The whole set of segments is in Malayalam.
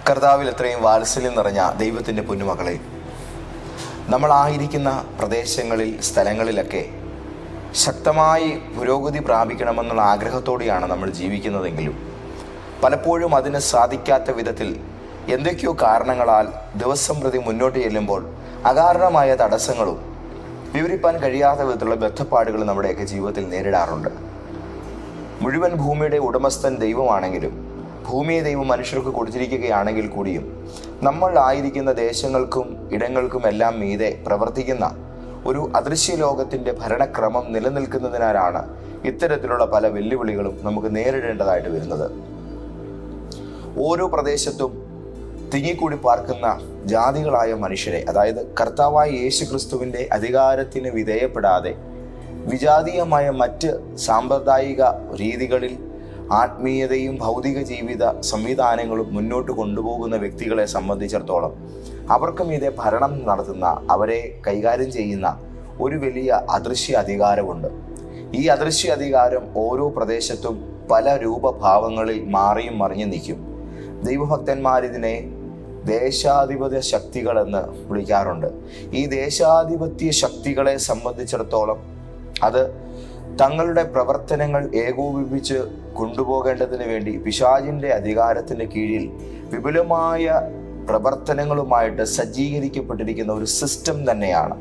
കർത്താവിൽ എത്രയും വാത്സല്യം നിറഞ്ഞ ദൈവത്തിൻ്റെ പൊന്നുമകളെ, നമ്മളായിരിക്കുന്ന പ്രദേശങ്ങളിൽ, സ്ഥലങ്ങളിലൊക്കെ ശക്തമായി പുരോഗതി പ്രാപിക്കണമെന്നുള്ള ആഗ്രഹത്തോടെയാണ് നമ്മൾ ജീവിക്കുന്നതെങ്കിലും പലപ്പോഴും അതിന് സാധിക്കാത്ത വിധത്തിൽ എന്തൊക്കെയോ കാരണങ്ങളാൽ ദിവസം പ്രതി മുന്നോട്ട് ചെല്ലുമ്പോൾ അകാരണമായ തടസ്സങ്ങളും വിവരിപ്പാൻ കഴിയാത്ത വിധത്തിലുള്ള ബന്ധപ്പാടുകൾ നമ്മുടെയൊക്കെ ജീവിതത്തിൽ നേരിടാറുണ്ട്. മുഴുവൻ ഭൂമിയുടെ ഉടമസ്ഥൻ ദൈവമാണെങ്കിലും ഭൂമിയെ ദൈവം മനുഷ്യർക്ക് കൊടുത്തിരിക്കുകയാണെങ്കിൽ കൂടിയും നമ്മൾ ആയിരിക്കുന്ന ദേശങ്ങൾക്കും ഇടങ്ങൾക്കും എല്ലാം മീതെ പ്രവർത്തിക്കുന്ന ഒരു അദൃശ്യ ലോകത്തിൻ്റെ ഭരണക്രമം നിലനിൽക്കുന്നതിനാലാണ് ഇത്തരത്തിലുള്ള പല വെല്ലുവിളികളും നമുക്ക് നേരിടേണ്ടതായിട്ട് വരുന്നത്. ഓരോ പ്രദേശത്തും തിങ്ങിക്കൂടി പാർക്കുന്ന ജാതികളായ മനുഷ്യരെ, അതായത് കർത്താവായ യേശു ക്രിസ്തുവിൻ്റെ അധികാരത്തിന് വിധേയപ്പെടാതെ വിജാതീയമായ മറ്റ് സാമ്പ്രദായിക രീതികളിൽ ആത്മീയതയും ഭൗതിക ജീവിത സംവിധാനങ്ങളും മുന്നോട്ട് കൊണ്ടുപോകുന്ന വ്യക്തികളെ സംബന്ധിച്ചിടത്തോളം അവർക്കും ഇതേ ഭരണം നടത്തുന്ന, അവരെ കൈകാര്യം ചെയ്യുന്ന ഒരു വലിയ അദൃശ്യ അധികാരമുണ്ട്. ഈ അദൃശ്യ അധികാരം ഓരോ പ്രദേശത്തും പല രൂപഭാവങ്ങളിൽ മാറിയും മറിഞ്ഞു നിൽക്കും. ദൈവഭക്തന്മാരിതിനെ ദേശാധിപത്യ ശക്തികളെന്ന് വിളിക്കാറുണ്ട്. ഈ ദേശാധിപത്യ ശക്തികളെ സംബന്ധിച്ചിടത്തോളം അത് തങ്ങളുടെ പ്രവർത്തനങ്ങൾ ഏകോപിപ്പിച്ച് കൊണ്ടുപോകേണ്ടതിന് വേണ്ടി പിശാചിൻ്റെ അധികാരത്തിന് കീഴിൽ വിപുലമായ പ്രവർത്തനങ്ങളുമായിട്ട് സജ്ജീകരിക്കപ്പെട്ടിരിക്കുന്ന ഒരു സിസ്റ്റം തന്നെയാണ്.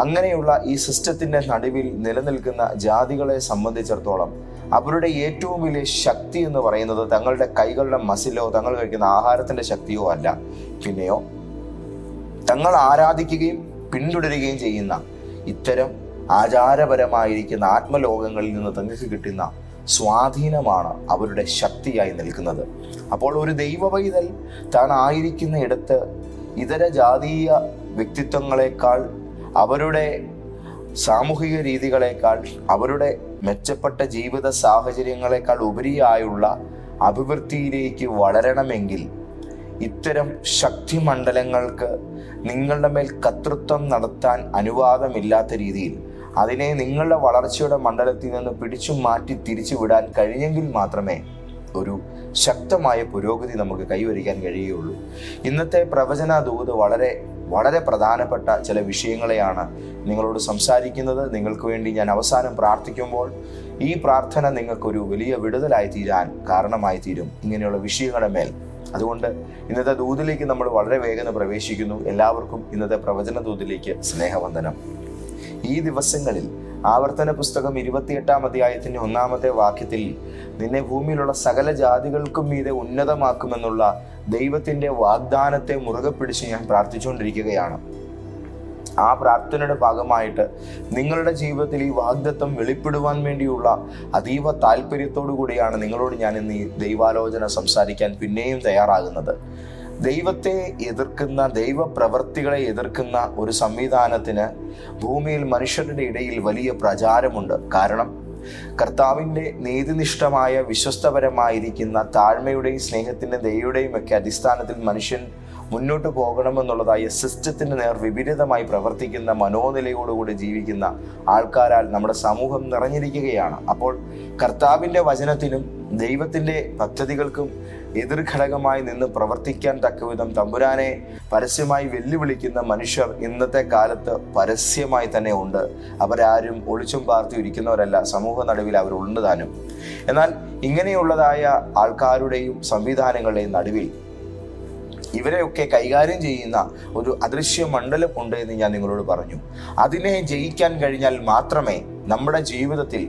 അങ്ങനെയുള്ള ഈ സിസ്റ്റത്തിൻ്റെ നടുവിൽ നിലനിൽക്കുന്ന ജാതികളെ സംബന്ധിച്ചിടത്തോളം അവരുടെ ഏറ്റവും വലിയ ശക്തി എന്ന് പറയുന്നത് തങ്ങളുടെ കൈകളുടെ മസിലോ തങ്ങൾ കഴിക്കുന്ന ആഹാരത്തിൻ്റെ ശക്തിയോ അല്ല, പിന്നെയോ തങ്ങൾ ആരാധിക്കുകയും പിന്തുടരുകയും ചെയ്യുന്ന ഇത്തരം ആചാരപരമായിരിക്കുന്ന ആത്മലോകങ്ങളിൽ നിന്ന് തങ്ങൾക്ക് കിട്ടുന്ന സ്വാധീനമാണ് അവരുടെ ശക്തിയായി നിൽക്കുന്നത്. അപ്പോൾ ഒരു ദൈവപൈതൽ താൻ ആയിരിക്കുന്ന ഇടത്ത് ഇതര ജാതീയ വ്യക്തിത്വങ്ങളെക്കാൾ, അവരുടെ സാമൂഹിക രീതികളെക്കാൾ, അവരുടെ മെച്ചപ്പെട്ട ജീവിത സാഹചര്യങ്ങളെക്കാൾ ഉപരിയായുള്ള അഭിവൃദ്ധിയിലേക്ക് വളരണമെങ്കിൽ ഇത്തരം ശക്തിമണ്ഡലങ്ങൾക്ക് നിങ്ങളുടെ മേൽ കർത്തൃത്വം നടത്താൻ അനുവാദമില്ലാത്ത രീതിയിൽ അതിനെ നിങ്ങളുടെ വളർച്ചയുടെ മണ്ഡലത്തിൽ നിന്ന് പിടിച്ചു മാറ്റി തിരിച്ചു വിടാൻ കഴിഞ്ഞെങ്കിൽ മാത്രമേ ഒരു ശക്തമായ പുരോഗതി നമുക്ക് കൈവരിക്കാൻ കഴിയുകയുള്ളൂ. ഇന്നത്തെ പ്രവചന ദൂത് വളരെ വളരെ പ്രധാനപ്പെട്ട ചില വിഷയങ്ങളെയാണ് നിങ്ങളോട് സംസാരിക്കുന്നത്. നിങ്ങൾക്ക് വേണ്ടി ഞാൻ അവസാനം പ്രാർത്ഥിക്കുമ്പോൾ ഈ പ്രാർത്ഥന നിങ്ങൾക്കൊരു വലിയ വിടുതലായി തീരാൻ കാരണമായി തീരും ഇങ്ങനെയുള്ള വിഷയങ്ങളുടെ മേൽ. അതുകൊണ്ട് ഇന്നത്തെ ദൂതിലേക്ക് നമ്മൾ വളരെ വേഗം പ്രവേശിക്കുന്നു. എല്ലാവർക്കും ഇന്നത്തെ പ്രവചന ദൂതിലേക്ക് സ്നേഹവന്ദനം. ഈ ദിവസങ്ങളിൽ ആവർത്തന പുസ്തകം 28-ാം അധ്യായത്തിൻ്റെ 1-ാമത്തെ വാക്യത്തിൽ നിന്നെ ഭൂമിയിലുള്ള സകല ജാതികൾക്കും മീതെ ഉന്നതമാക്കുമെന്നുള്ള ദൈവത്തിൻ്റെ വാഗ്ദാനത്തെ മുറുകെ പിടിച്ച് ഞാൻ പ്രാർത്ഥിച്ചുകൊണ്ടിരിക്കുകയാണ്. ആ പ്രാർത്ഥനയുടെ ഭാഗമായിട്ട് നിങ്ങളുടെ ജീവിതത്തിൽ ഈ വാഗ്ദത്തം വെളിപ്പെടുവാൻ വേണ്ടിയുള്ള അതീവ താല്പര്യത്തോടു കൂടിയാണ് നിങ്ങളോട് ഞാൻ ഇന്ന് ഈ ദൈവാലോചന സംസാരിക്കാൻ പിന്നെയും തയ്യാറാകുന്നത്. ദൈവത്തെ എതിർക്കുന്ന, ദൈവപ്രവർത്തികളെ എതിർക്കുന്ന ഒരു സംവിധാനത്തിന് ഭൂമിയിൽ മനുഷ്യരുടെ ഇടയിൽ വലിയ പ്രചാരമുണ്ട്. കാരണം കർത്താവിൻ്റെ നീതിനിഷ്ഠമായ വിശ്വസ്തപരമായിരിക്കുന്ന താഴ്മയുടെയും സ്നേഹത്തിൻ്റെ ദയയുടെയും ഒക്കെ അടിസ്ഥാനത്തിൽ മനുഷ്യൻ മുന്നോട്ട് പോകണമെന്നുള്ളതായ സിസ്റ്റത്തിന് നേർ വിപരീതമായി പ്രവർത്തിക്കുന്ന മനോനിലയോടുകൂടി ജീവിക്കുന്ന ആൾക്കാരാൽ നമ്മുടെ സമൂഹം നിറഞ്ഞിരിക്കുകയാണ്. അപ്പോൾ കർത്താവിൻ്റെ വചനത്തിനും ദൈവത്തിൻ്റെ പദ്ധതികൾക്കും എതിർഘടകമായി നിന്ന് പ്രവർത്തിക്കാൻ തക്കവിധം തമ്പുരാനെ പരസ്യമായി വെല്ലുവിളിക്കുന്ന മനുഷ്യർ ഇന്നത്തെ കാലത്ത് പരസ്യമായി തന്നെ ഉണ്ട്. അവരാരും ഒളിച്ചും പാർത്തി ഇരിക്കുന്നവരല്ല, സമൂഹ നടുവിൽ അവരുണ്ട് താനും. എന്നാൽ ഇങ്ങനെയുള്ളതായ ആൾക്കാരുടെയും സംവിധാനങ്ങളുടെയും നടുവിൽ ഇവരെയൊക്കെ കൈകാര്യം ചെയ്യുന്ന ഒരു അദൃശ്യ മണ്ഡലം ഉണ്ട് എന്ന് ഞാൻ നിങ്ങളോട് പറഞ്ഞു. അതിനെ ജയിക്കാൻ കഴിഞ്ഞാൽ മാത്രമേ നമ്മുടെ ജീവിതത്തിൽ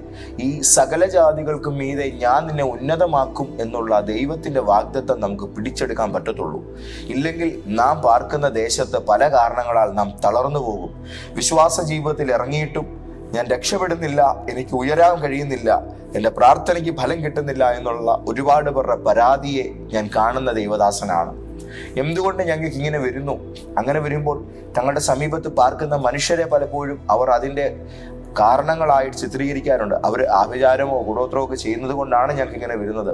ഈ സകല ജാതികൾക്കും മീതെ ഞാൻ നിന്നെ ഉന്നതമാക്കും എന്നുള്ള ദൈവത്തിൻ്റെ വാഗ്ദത്തം നമുക്ക് പിടിച്ചെടുക്കാൻ പറ്റത്തുള്ളൂ. ഇല്ലെങ്കിൽ നാം പാർക്കുന്ന ദേശത്ത് പല കാരണങ്ങളാൽ നാം തളർന്നു പോകും. വിശ്വാസ ജീവിതത്തിൽ ഇറങ്ങിയിട്ടും ഞാൻ രക്ഷപ്പെടുന്നില്ല, എനിക്ക് ഉയരാൻ കഴിയുന്നില്ല, എൻ്റെ പ്രാർത്ഥനയ്ക്ക് ഫലം കിട്ടുന്നില്ല എന്നുള്ള ഒരുപാട് പേരുടെ പരാതിയെ ഞാൻ കാണുന്ന ദൈവദാസനാണ്. എന്തുകൊണ്ട് ഞങ്ങൾക്ക് ഇങ്ങനെ വരുന്നു? അങ്ങനെ വരുമ്പോൾ തങ്ങളുടെ സമീപത്ത് പാർക്കുന്ന മനുഷ്യരെ പലപ്പോഴും അവർ അതിൻ്റെ കാരണങ്ങളായിട്ട് ചിത്രീകരിക്കാറുണ്ട്. അവർ ആഭിചാരമോ കൂടോത്രമോ ഒക്കെ ചെയ്യുന്നത് കൊണ്ടാണ് ഞങ്ങൾക്ക് ഇങ്ങനെ വരുന്നത്.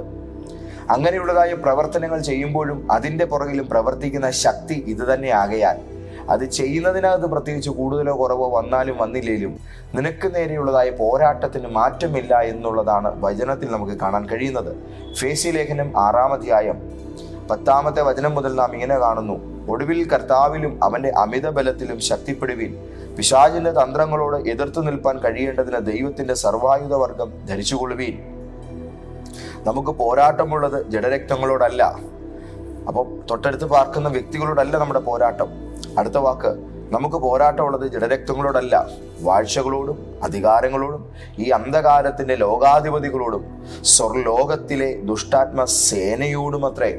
അങ്ങനെയുള്ളതായ പ്രവർത്തനങ്ങൾ ചെയ്യുമ്പോഴും അതിൻ്റെ പുറകിലും പ്രവർത്തിക്കുന്ന ശക്തി ഇത് തന്നെ ആകയാൽ അത് ചെയ്യുന്നതിനകത്ത് പ്രത്യേകിച്ച് കൂടുതലോ കുറവോ വന്നാലും വന്നില്ലെങ്കിലും നിനക്ക് നേരെയുള്ളതായ പോരാട്ടത്തിന് മാറ്റമില്ല എന്നുള്ളതാണ് വചനത്തിൽ നമുക്ക് കാണാൻ കഴിയുന്നത്. എഫേസ്യ ലേഖനം 6-ാം അധ്യായം 10-ാമത്തെ വചനം മുതൽ നാം ഇങ്ങനെ കാണുന്നു: ഒടുവിൽ കർത്താവിലും അവന്റെ അമിത ബലത്തിലും ശക്തിപ്പെടുവിൻ. പിശാചിന്റെ തന്ത്രങ്ങളോട് എതിർത്തു നിൽപ്പാൻ കഴിയേണ്ടതിന് ദൈവത്തിന്റെ സർവായുധ വർഗം ധരിച്ചുകൊള്ളുവീൻ. നമുക്ക് പോരാട്ടമുള്ളത് ജഡരക്തങ്ങളോടല്ല. അപ്പം തൊട്ടടുത്ത് പാർക്കുന്ന വ്യക്തികളോടല്ല നമ്മുടെ പോരാട്ടം. അടുത്ത വാക്ക്: നമുക്ക് പോരാട്ടമുള്ളത് ജഡരക്തങ്ങളോടല്ല, വാഴ്ചകളോടും അധികാരങ്ങളോടും ഈ അന്ധകാരത്തിന്റെ ലോകാധിപതികളോടും സ്വർലോകത്തിലെ ദുഷ്ടാത്മ സേനയോടും അത്രേ.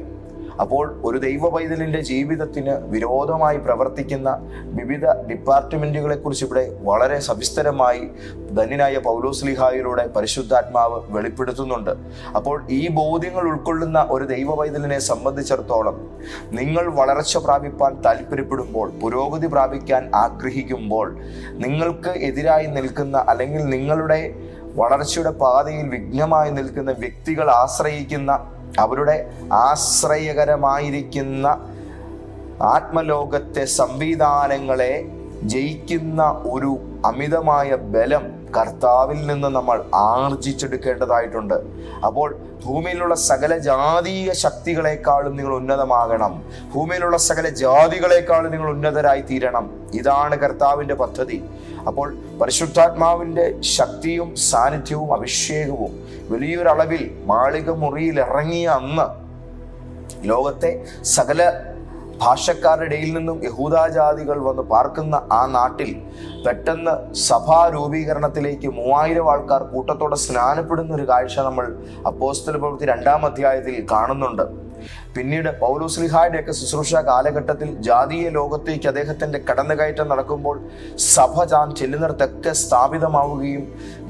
അപ്പോൾ ഒരു ദൈവ പൈതലിന്റെ ജീവിതത്തിന് വിരോധമായി പ്രവർത്തിക്കുന്ന വിവിധ ഡിപ്പാർട്ട്മെന്റുകളെ കുറിച്ച് ഇവിടെ വളരെ സവിസ്തരമായി ധന്യനായ പൗലോസ്ലീഹായിലൂടെ പരിശുദ്ധാത്മാവ് വെളിപ്പെടുത്തുന്നുണ്ട്. അപ്പോൾ ഈ ബോധ്യങ്ങൾ ഉൾക്കൊള്ളുന്ന ഒരു ദൈവ പൈതലിനെ സംബന്ധിച്ചിടത്തോളം, നിങ്ങൾ വളർച്ച പ്രാപിപ്പാൻ താല്പര്യപ്പെടുമ്പോൾ, പുരോഗതി പ്രാപിക്കാൻ ആഗ്രഹിക്കുമ്പോൾ, നിങ്ങൾക്ക് എതിരായി നിൽക്കുന്ന അല്ലെങ്കിൽ നിങ്ങളുടെ വളർച്ചയുടെ പാതയിൽ വിഘ്നമായി നിൽക്കുന്ന വ്യക്തികൾ ആശ്രയിക്കുന്ന, അവരുടെ ആശ്രയകരമായിരിക്കുന്ന ആത്മലോകത്തെ സംവിധാനങ്ങളെ ജയിക്കുന്ന ഒരു അമിതമായ ബലം കർത്താവിൽ നിന്ന് നമ്മൾ ആർജിച്ചെടുക്കേണ്ടതായിട്ടുണ്ട്. അപ്പോൾ ഭൂമിയിലുള്ള സകല ജാതീയ ശക്തികളെക്കാളും നിങ്ങൾ ഉന്നതമാകണം. ഭൂമിയിലുള്ള സകല ജാതികളെക്കാളും നിങ്ങൾ ഉന്നതരായി തീരണം. ഇതാണ് കർത്താവിൻ്റെ പദ്ധതി. അപ്പോൾ പരിശുദ്ധാത്മാവിൻ്റെ ശക്തിയും സാന്നിധ്യവും അഭിഷേകവും വലിയൊരളവിൽ മാളിക മുറിയിൽ ഇറങ്ങിയ അന്ന് ലോകത്തെ സകല ഭാഷക്കാരുടെ ഇടയിൽ നിന്നും യഹൂദാജാതികൾ വന്ന് പാർക്കുന്ന ആ നാട്ടിൽ പെട്ടെന്ന് സഭാ രൂപീകരണത്തിലേക്ക് 3000 ആൾക്കാർ കൂട്ടത്തോടെ സ്നാനപ്പെടുന്ന ഒരു കാഴ്ച നമ്മൾ അപ്പോസ്തല പ്രവൃത്തി 2-ാം അധ്യായത്തിൽ കാണുന്നുണ്ട്. പിന്നീട് പൗലോസ്ലീഹായുടെയൊക്കെ ശുശ്രൂഷ കാലഘട്ടത്തിൽ ജാതീയ ലോകത്തേക്ക് അദ്ദേഹത്തിന്റെ കടന്നുകയറ്റം നടക്കുമ്പോൾ സഭ താൻ ചെല്ലുന്നിടത്തൊക്കെ സ്ഥാപിതമാവുകയും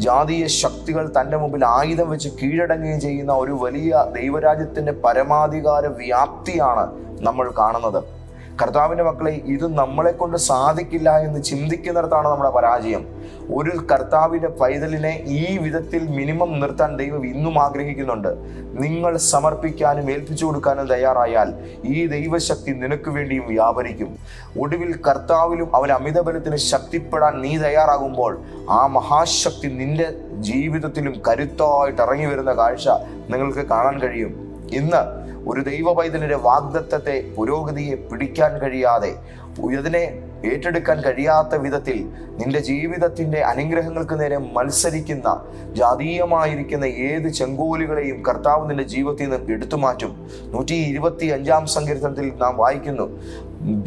ജാതീയ ശക്തികൾ തൻ്റെ മുമ്പിൽ ആയുധം വെച്ച് കീഴടങ്ങുകയും ചെയ്യുന്ന ഒരു വലിയ ദൈവരാജ്യത്തിന്റെ പരമാധികാര വ്യാപ്തിയാണ് നമ്മൾ കാണുന്നത്. കർത്താവിൻ്റെ മക്കളെ, ഇത് നമ്മളെ കൊണ്ട് സാധിക്കില്ല എന്ന് ചിന്തിക്കുന്നിടത്താണ് നമ്മുടെ പരാജയം. ഒരു കർത്താവിൻ്റെ പൈതലിനെ ഈ വിധത്തിൽ മിനിമം നിർത്താൻ ദൈവം ഇന്നും ആഗ്രഹിക്കുന്നുണ്ട്. നിങ്ങൾ സമർപ്പിക്കാനും ഏൽപ്പിച്ചു കൊടുക്കാനും തയ്യാറായാൽ ഈ ദൈവശക്തി നിനക്ക് വേണ്ടിയും വ്യാപരിക്കും. ഒടുവിൽ കർത്താവിലും അവൻ അമിതബലത്തിന് ശക്തിപ്പെടാൻ നീ തയ്യാറാകുമ്പോൾ ആ മഹാശക്തി നിന്റെ ജീവിതത്തിലും കരുത്തായിട്ട് ഇറങ്ങി വരുന്ന കാഴ്ച നിങ്ങൾക്ക് കാണാൻ കഴിയും. ഇന്ന് ഒരു ദൈവ പൈതലിന്റെ വാഗ്ദത്തത്തെ, പുരോഗതിയെ പിടിക്കാൻ കഴിയാതെ, ഇതിനെ ഏറ്റെടുക്കാൻ കഴിയാത്ത വിധത്തിൽ നിന്റെ ജീവിതത്തിന്റെ അനുഗ്രഹങ്ങൾക്ക് നേരെ മത്സരിക്കുന്ന ജാതീയമായിരിക്കുന്ന ഏത് ചെങ്കോലുകളെയും കർത്താവ് നിന്റെ ജീവിതത്തിൽ നിന്ന് എടുത്തു മാറ്റും. 125-ാം സങ്കീർത്തനത്തിൽ നാം വായിക്കുന്നു: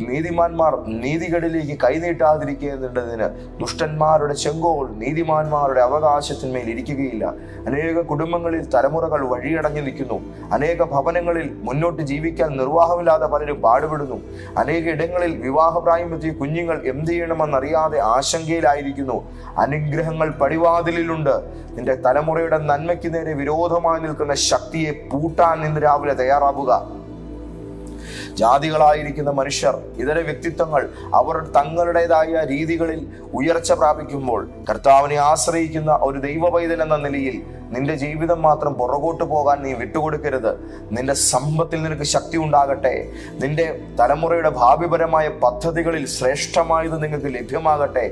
നീതിമാന്മാർ നീതികേടിലേക്ക് കൈനീട്ടാതിരിക്കേണ്ടതിന് ദുഷ്ടന്മാരുടെ ചെങ്കോൽ നീതിമാന്മാരുടെ അവകാശത്തിന്മേൽ ഇരിക്കുകയില്ല. അനേക കുടുംബങ്ങളിൽ തലമുറകൾ വഴിയടഞ്ഞു നിൽക്കുന്നു. അനേക ഭവനങ്ങളിൽ മുന്നോട്ട് ജീവിക്കാൻ നിർവാഹമില്ലാതെ പലരും പാടുപെടുന്നു. അനേക ഇടങ്ങളിൽ വിവാഹപ്രായമെത്തിയ കുഞ്ഞുങ്ങൾ എന്ത് ചെയ്യണമെന്നറിയാതെ ആശങ്കയിലായിരിക്കുന്നു. അനുഗ്രഹങ്ങൾ പടിവാതിലിലുണ്ട്. നിന്റെ തലമുറയുടെ നന്മയ്ക്ക് നേരെ വിരോധമായി നിൽക്കുന്ന ശക്തിയെ പൂട്ടാൻ ഇന്ന് രാവിലെ തയ്യാറാവുക. ജാതികളായിരിക്കുന്ന മനുഷ്യർ, ഇതര വ്യക്തിത്വങ്ങൾ അവർ തങ്ങളുടേതായ രീതികളിൽ ഉയർച്ച പ്രാപിക്കുമ്പോൾ കർത്താവിനെ ആശ്രയിക്കുന്ന ഒരു ദൈവ പൈതൽ എന്ന നിലയിൽ നിന്റെ ജീവിതം മാത്രം പുറകോട്ട് പോകാൻ നീ വിട്ടുകൊടുക്കരുത്. നിന്റെ സമ്പത്തിൽ നിനക്ക് ശക്തി ഉണ്ടാകട്ടെ. നിന്റെ തലമുറയുടെ ഭാവിപരമായ പദ്ധതികളിൽ ശ്രേഷ്ഠമായത് നിങ്ങൾക്ക് ലഭ്യമാകട്ടെ.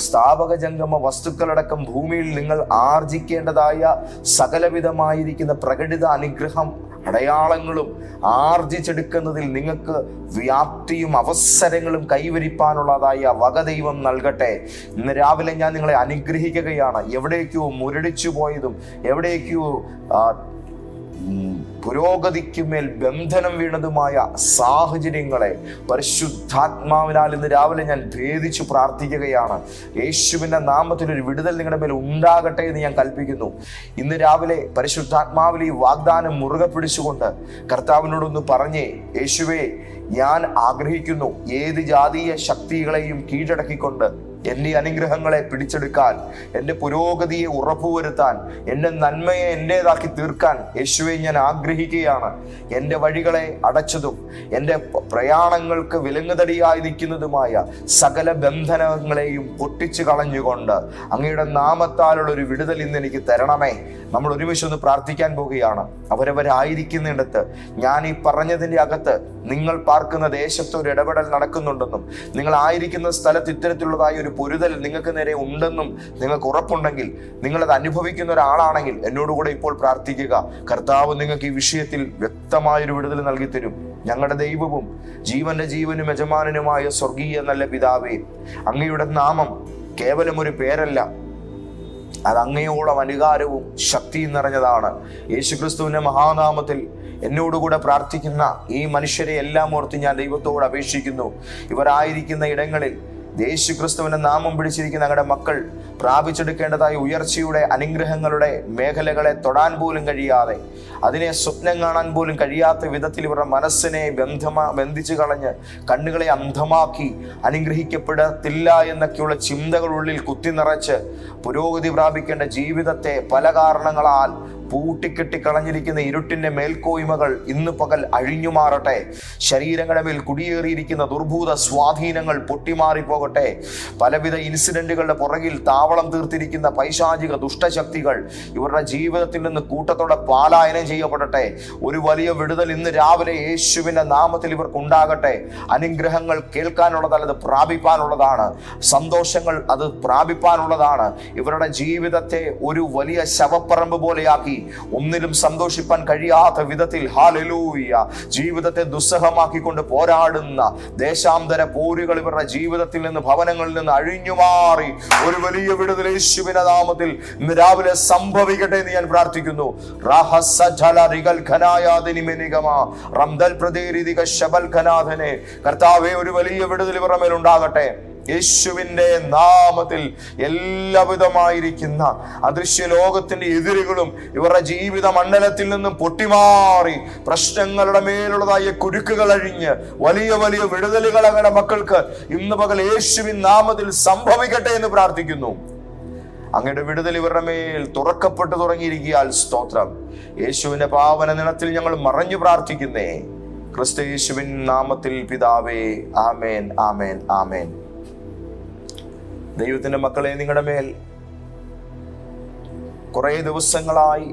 സ്ഥാപക ജംഗമ വസ്തുക്കളടക്കം ഭൂമിയിൽ നിങ്ങൾ ആർജിക്കേണ്ടതായ സകലവിധമായിരിക്കുന്ന പ്രകടിത അനുഗ്രഹം, അടയാളങ്ങളും ആർജിച്ചെടുക്കുന്നതിൽ നിങ്ങൾക്ക് വ്യാപ്തിയും അവസരങ്ങളും കൈവരിപ്പാനുള്ളതായ വകദൈവം നൽകട്ടെ. ഇന്ന് രാവിലെ ഞാൻ നിങ്ങളെ അനുഗ്രഹിക്കുകയാണ്. എവിടേക്കോ മുരടിച്ചു പോയതും എവിടേക്കോ പുരോഗതിക്കുമേൽ ബന്ധനം വീണതുമായ സാഹചര്യങ്ങളെ പരിശുദ്ധാത്മാവിനാൽ ഇന്ന് രാവിലെ ഞാൻ ഭേദിച്ചു പ്രാർത്ഥിക്കുകയാണ്. യേശുവിൻ്റെ നാമത്തിൽ ഒരു വിടുതൽ നിങ്ങളുടെ മേൽ ഉണ്ടാകട്ടെ എന്ന് ഞാൻ കൽപ്പിക്കുന്നു. ഇന്ന് രാവിലെ പരിശുദ്ധാത്മാവിൽ ഈ വാഗ്ദാനം മുറുകെ പിടിച്ചുകൊണ്ട് കർത്താവിനോടൊന്ന് പറഞ്ഞേ: യേശുവേ, ഞാൻ ആഗ്രഹിക്കുന്നു ഏത് ജാതീയ ശക്തികളെയും കീഴടക്കിക്കൊണ്ട് എൻ്റെ അനുഗ്രഹങ്ങളെ പിടിച്ചെടുക്കാൻ, എൻ്റെ പുരോഗതിയെ ഉറപ്പുവരുത്താൻ, എൻ്റെ നന്മയെ എൻ്റേതാക്കി തീർക്കാൻ യേശുവെ ഞാൻ ആഗ്രഹിക്കുകയാണ്. എൻ്റെ വഴികളെ അടച്ചതും എൻ്റെ പ്രയാണങ്ങൾക്ക് വിലങ്ങുതടിയായി നിൽക്കുന്നതുമായ സകല ബന്ധനങ്ങളെയും പൊട്ടിച്ചു കളഞ്ഞുകൊണ്ട് അങ്ങയുടെ നാമത്താലുള്ളൊരു വിടുതൽ ഇന്ന് എനിക്ക് തരണമേ. നമ്മൾ ഒരുമിച്ചൊന്ന് പ്രാർത്ഥിക്കാൻ പോവുകയാണ്. അവരവരായിരിക്കുന്നിടത്ത്, ഞാൻ ഈ പറഞ്ഞതിൻ്റെ അകത്ത് നിങ്ങൾ പാർക്കുന്ന ദേശത്ത് ഒരു ഇടപെടൽ നടക്കുന്നുണ്ടെന്നും നിങ്ങൾ ആയിരിക്കുന്ന സ്ഥലത്ത് ഇത്തരത്തിലുള്ളതായ ഒരു പൊരുതൽ നിങ്ങൾക്ക് നേരെ ഉണ്ടെന്നും നിങ്ങൾക്ക് ഉറപ്പുണ്ടെങ്കിൽ, നിങ്ങളത് അനുഭവിക്കുന്ന ഒരാളാണെങ്കിൽ എന്നോടുകൂടെ ഇപ്പോൾ പ്രാർത്ഥിക്കുക. കർത്താവ് നിങ്ങൾക്ക് ഈ വിഷയത്തിൽ വ്യക്തമായൊരു വിടുതൽ നൽകി തരും. ഞങ്ങളുടെ ദൈവവും ജീവന്റെ ജീവനും യജമാനനുമായ സ്വർഗീയ നല്ല പിതാവേ, അങ്ങയുടെ നാമം കേവലം ഒരു പേരല്ല, അത് അങ്ങയോളം അധികാരവും ശക്തിയും നിറഞ്ഞതാണ്. യേശുക്രിസ്തുവിന്റെ മഹാനാമത്തിൽ എന്നോടുകൂടെ പ്രാർത്ഥിക്കുന്ന ഈ മനുഷ്യരെ എല്ലാം ഓർത്ത് ഞാൻ ദൈവത്തോട് അപേക്ഷിക്കുന്നു. ഇവരായിരിക്കുന്ന ഇടങ്ങളിൽ യേശുക്രിസ്തുവിന്റെ നാമം പിടിച്ചിരിക്കുന്ന ഞങ്ങളുടെ മക്കൾ പ്രാപിച്ചെടുക്കേണ്ടതായ ഉയർച്ചയുടെ അനുഗ്രഹങ്ങളുടെ മേഖലകളെ തൊടാൻ പോലും കഴിയാതെ, അതിനെ സ്വപ്നം കാണാൻ പോലും കഴിയാത്ത വിധത്തിൽ ഇവരുടെ മനസ്സിനെ ബന്ധിച്ചു കളഞ്ഞ് കണ്ണുകളെ അന്ധമാക്കി അനുഗ്രഹിക്കപ്പെടത്തില്ല എന്നൊക്കെയുള്ള ചിന്തകളുള്ളിൽ കുത്തി നിറച്ച് പുരോഗതി പ്രാപിക്കേണ്ട ജീവിതത്തെ പല കാരണങ്ങളാൽ പൂട്ടിക്കെട്ടിക്കളഞ്ഞിരിക്കുന്ന ഇരുട്ടിന്റെ മേൽക്കോയ്മകൾ ഇന്ന് പകൽ അഴിഞ്ഞു മാറട്ടെ. ശരീരങ്ങളുടെ മേൽ കുടിയേറിയിരിക്കുന്ന ദുർഭൂത സ്വാധീനങ്ങൾ പൊട്ടിമാറിപ്പോകട്ടെ. പലവിധ ഇൻസിഡന്റുകളുടെ പുറകിൽ താവളം തീർത്തിരിക്കുന്ന പൈശാചിക ദുഷ്ടശക്തികൾ ഇവരുടെ ജീവിതത്തിൽ നിന്ന് കൂട്ടത്തോടെ പാലായനം ചെയ്യപ്പെടട്ടെ. ഒരു വലിയ വിടുതൽ ഇന്ന് രാവിലെ യേശുവിന്റെ നാമത്തിൽ ഇവർക്കുണ്ടാകട്ടെ. അനുഗ്രഹങ്ങൾ കേൾക്കാനുള്ളതല്ല, അത് പ്രാപിപ്പാനുള്ളതാണ്. സന്തോഷങ്ങൾ അത് പ്രാപിപ്പാനുള്ളതാണ്. ഇവരുടെ ജീവിതത്തെ ഒരു വലിയ ശവപ്പറമ്പ് പോലെയാക്കി ഒന്നിലും സന്തോഷിപ്പാൻ കഴിയാത്ത വിധത്തിൽ ഹല്ലേലൂയ ജീവിതത്തെ ദുസ്സഹമാക്കിക്കൊണ്ട് പോരാടുന്ന ദേശാന്തര പോരുകൾ ഇവരുടെ ജീവിതത്തിൽ നിന്ന്, ഭവനങ്ങളിൽ നിന്ന് അഴിഞ്ഞു മാറി ഒരു വലിയ വിടുതൽ യേശുവിന്റെ നാമത്തിൽ ഇന്ന് രാവിലെ സംഭവിക്കട്ടെ എന്ന് ഞാൻ പ്രാർത്ഥിക്കുന്നു. കർത്താവേ, ഒരു വലിയ വിടുതൽ ഇവരുടെ മേൽ ഉണ്ടാകട്ടെ. യേശുവിന്റെ നാമത്തിൽ എല്ലാവിധമായിരിക്കുന്ന അദൃശ്യ ലോകത്തിന്റെ എതിരുകളും ഇവരുടെ ജീവിത മണ്ഡലത്തിൽ നിന്നും പൊട്ടിമാറി പ്രശ്നങ്ങളുടെ മേലുള്ളതായ കുരുക്കുകൾ അഴിഞ്ഞ് വലിയ വലിയ വിടുതലുകൾ അങ്ങനെ മക്കൾക്ക് ഇന്ന് പകൽ യേശുവിൻ നാമത്തിൽ സംഭവിക്കട്ടെ എന്ന് പ്രാർത്ഥിക്കുന്നു. അങ്ങയുടെ വിടുതൽ ഇവരുടെ മേൽ തുറക്കപ്പെട്ടു തുടങ്ങിയിരിക്കുകയാൽ സ്തോത്രം. യേശുവിന്റെ പാവന നിണത്തിൽ ഞങ്ങൾ മറഞ്ഞു പ്രാർത്ഥിക്കുന്നേ, ക്രിസ്തു യേശുവിൻ നാമത്തിൽ പിതാവേ, ആമേൻ, ആമേൻ, ആമേൻ. ദൈവത്തിന്റെ മക്കളെ, നിങ്ങളുടെ മേൽ കുറെ ദിവസങ്ങളായി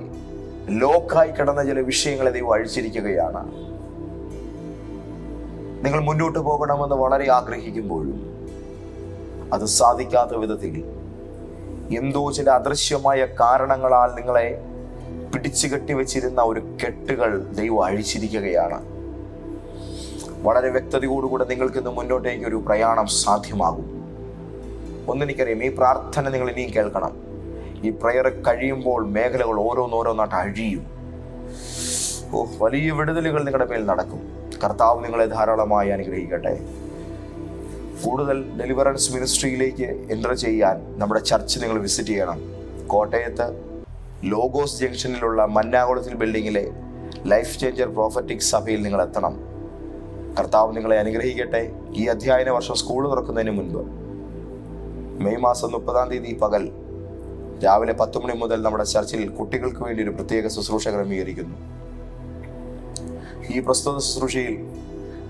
ലോക്കായി കിടന്ന ചില വിഷയങ്ങളെ ദൈവം അഴിച്ചിരിക്കുകയാണ്. നിങ്ങൾ മുന്നോട്ട് പോകണമെന്ന് വളരെ ആഗ്രഹിക്കുമ്പോഴും അത് സാധിക്കാത്ത വിധത്തിൽ എന്തോ ചില അദൃശ്യമായ കാരണങ്ങളാൽ നിങ്ങളെ പിടിച്ചു കെട്ടിവെച്ചിരുന്ന ഒരു കെട്ടുകൾ ദൈവം അഴിച്ചിരിക്കുകയാണ്. വളരെ വ്യക്തതയോടുകൂടെ നിങ്ങൾക്കിന്ന് മുന്നോട്ടേക്ക് ഒരു പ്രയാണം സാധ്യമാകും. ഒന്നെനിക്കറിയാം, ഈ പ്രാർത്ഥന നിങ്ങൾ ഇനിയും കേൾക്കണം. ഈ പ്രയർ കഴിയുമ്പോൾ മേഖലകൾ ഓരോന്നോരോന്നായിട്ട് അഴിയും. വലിയ വിടുതലുകൾ നിങ്ങളുടെ മേൽ നടക്കും. കർത്താവ് നിങ്ങളെ ധാരാളമായി അനുഗ്രഹിക്കട്ടെ. കൂടുതൽ ഡെലിവറൻസ് മിനിസ്ട്രിയിലേക്ക് എൻ്റർ ചെയ്യാൻ നമ്മുടെ ചർച്ച് നിങ്ങൾ വിസിറ്റ് ചെയ്യണം. കോട്ടയത്ത് ലോഗോസ് ജംഗ്ഷനിലുള്ള മന്നാകുളത്തിൽ ബിൽഡിങ്ങിലെ ലൈഫ് ചേഞ്ചർ പ്രോഫറ്റിക് സഭയിൽ നിങ്ങൾ എത്തണം. കർത്താവ് നിങ്ങളെ അനുഗ്രഹിക്കട്ടെ. ഈ അധ്യയന വർഷം സ്കൂൾ തുറക്കുന്നതിന് മുൻപ് മെയ് മാസം 30-ാം തീയതി പകൽ രാവിലെ 10 മണി മുതൽ നമ്മുടെ ചർച്ചിൽ കുട്ടികൾക്ക് വേണ്ടി ഒരു പ്രത്യേക ശുശ്രൂഷ ക്രമീകരിക്കുന്നു. ഈ പ്രസ്തുത ശുശ്രൂഷയിൽ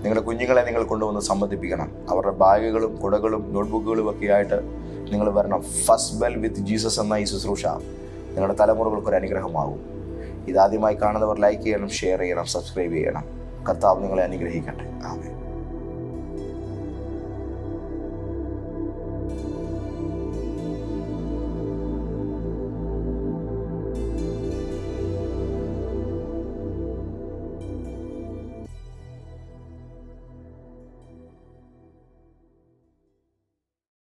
നിങ്ങളുടെ കുഞ്ഞുങ്ങളെ നിങ്ങൾ കൊണ്ടുവന്ന് സംബന്ധിപ്പിക്കണം. അവരുടെ ബാഗുകളും കുടകളും നോട്ട്ബുക്കുകളും ഒക്കെ ആയിട്ട് നിങ്ങൾ വരണം. ഫസ്റ്റ് ബെൽ വിത്ത് ജീസസ് എന്ന ഈ ശുശ്രൂഷ നിങ്ങളുടെ തലമുറകൾക്ക് ഒരു അനുഗ്രഹമാകും. ഇതാദ്യമായി കാണുന്നവർ ലൈക്ക് ചെയ്യണം, ഷെയർ ചെയ്യണം, സബ്സ്ക്രൈബ് ചെയ്യണം. കർത്താവ് നിങ്ങളെ അനുഗ്രഹിക്കട്ടെ. ആമേൻ.